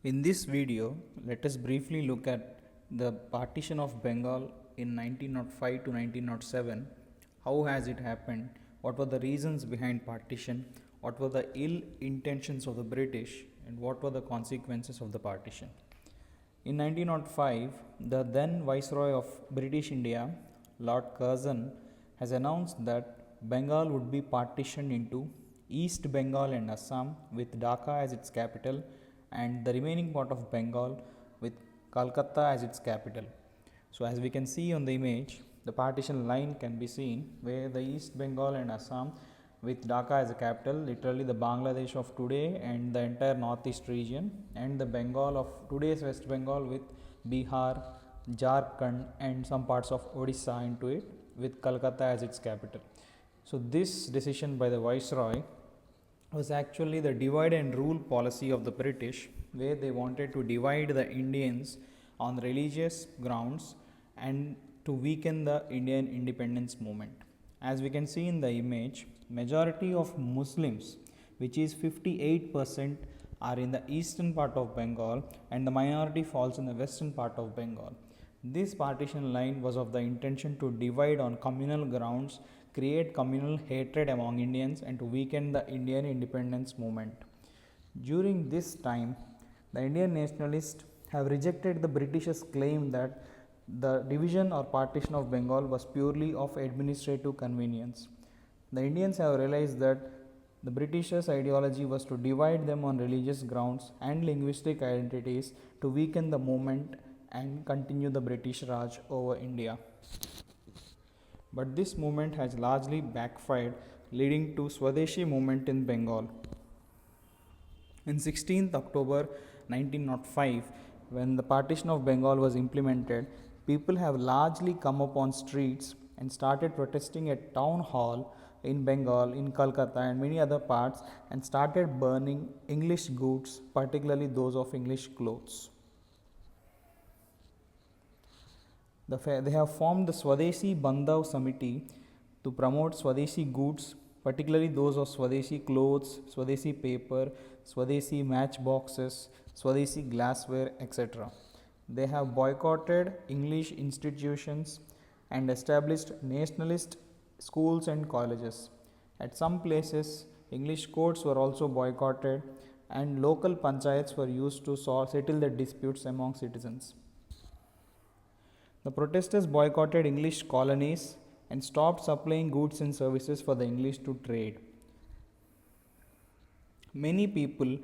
In this video, let us briefly look at the partition of Bengal in 1905 to 1907. How has it happened? What were the reasons behind partition? What were the ill intentions of the British? And what were the consequences of the partition? In 1905, the then Viceroy of British India, Lord Curzon, has announced that Bengal would be partitioned into East Bengal and Assam with Dhaka as its capital and the remaining part of Bengal with Calcutta as its capital. So as we can see on the image, the partition line can be seen where the East Bengal and Assam with Dhaka as a capital, literally the Bangladesh of today and the entire northeast region, and the Bengal of today's West Bengal with Bihar, Jharkhand and some parts of Odisha into it with Calcutta as its capital. So this decision by the Viceroy was actually the divide and rule policy of the British, where they wanted to divide the Indians on religious grounds and to weaken the Indian independence movement. As we can see in the image, majority of Muslims, which is 58%, are in the eastern part of Bengal and the minority falls in the western part of Bengal. This partition line was of the intention to divide on communal grounds, create communal hatred among Indians and to weaken the Indian independence movement. During this time, the Indian nationalists have rejected the British's claim that the division or partition of Bengal was purely of administrative convenience. The Indians have realized that the British's ideology was to divide them on religious grounds and linguistic identities to weaken the movement and continue the British Raj over India. But this movement has largely backfired, leading to Swadeshi Movement in Bengal. In 16th October 1905, when the partition of Bengal was implemented, people have largely come up on streets and started protesting at town hall in Bengal, in Calcutta and many other parts, and started burning English goods, particularly those of English clothes. They have formed the Swadeshi Bandhav Samiti to promote Swadeshi goods, particularly those of Swadeshi clothes, Swadeshi paper, Swadeshi matchboxes, Swadeshi glassware, etc. They have boycotted English institutions and established nationalist schools and colleges. At some places, English courts were also boycotted and local panchayats were used to settle the disputes among citizens. The protesters boycotted English colonies and stopped supplying goods and services for the English to trade. Many people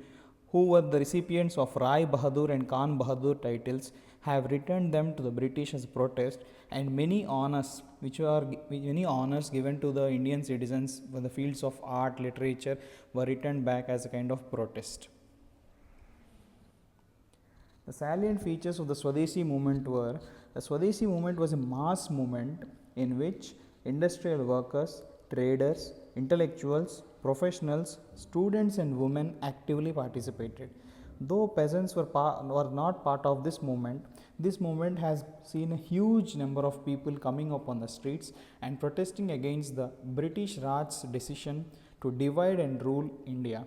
who were the recipients of Rai Bahadur and Khan Bahadur titles have returned them to the British as protest, and many honors given to the Indian citizens for the fields of art, literature were returned back as a kind of protest. The salient features of the Swadeshi movement were: the Swadeshi movement was a mass movement in which industrial workers, traders, intellectuals, professionals, students and women actively participated. Though peasants were not part of this movement has seen a huge number of people coming up on the streets and protesting against the British Raj's decision to divide and rule India.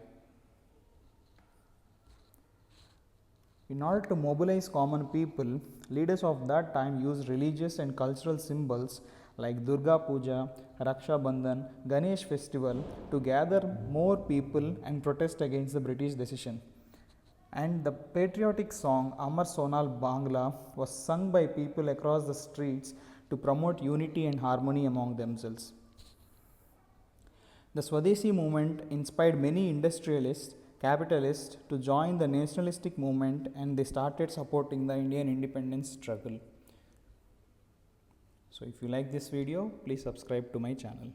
In order to mobilize common people, leaders of that time used religious and cultural symbols like Durga Puja, Raksha Bandhan, Ganesh festival to gather more people and protest against the British decision. And the patriotic song Amar Sonal Bangla was sung by people across the streets to promote unity and harmony among themselves. The Swadeshi movement inspired many industrialists, capitalists to join the nationalistic movement, and they started supporting the Indian independence struggle. So if you like this video, please subscribe to my channel.